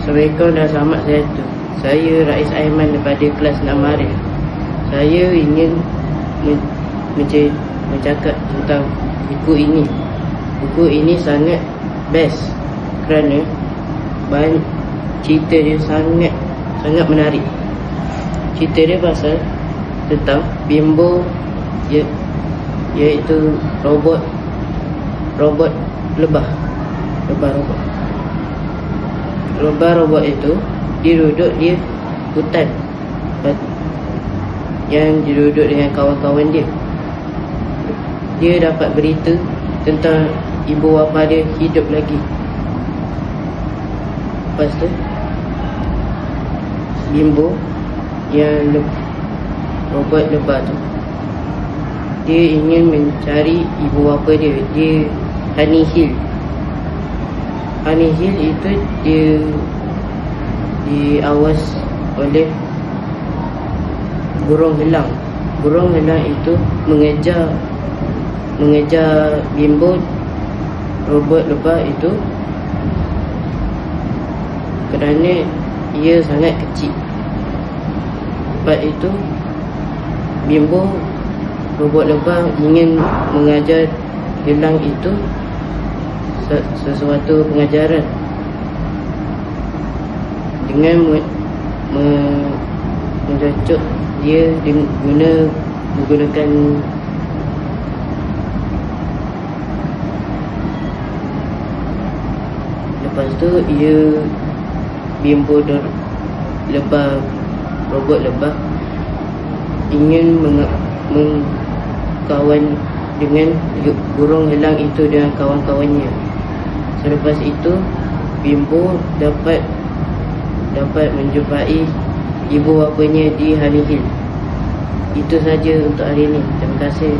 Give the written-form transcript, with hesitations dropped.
Assalamualaikum dan selamat sejahtera. Saya Rais Aiman daripada kelas 6 Arif. Saya ingin mencakap tentang buku ini. Buku ini sangat best kerana cerita dia sangat menarik. Cerita dia pasal tentang Bimbo, iaitu robot lebah. Robot itu dia duduk di hutan, yang dia duduk dengan kawan-kawan dia. Dia dapat berita tentang ibu bapa dia hidup lagi. Lepas tu Bimbo yang robot lebah tu, dia ingin mencari ibu bapa dia. Dia Honey Hill itu dia diawas oleh burung helang. Burung helang itu mengejar Bimbo, robot lebah itu, kerana ia sangat kecil. Lepas itu Bimbo, robot lebah, ingin mengajar helang itu sesuatu pengajaran dengan mencocok dia menggunakan lepas tu Bimbo robot lebah ingin mengkawan dengan burung helang itu dengan kawan-kawannya. Selepas itu Bimbo dapat menjumpai ibu bapanya di Honey Hill. Itu saja untuk hari ini. Terima kasih.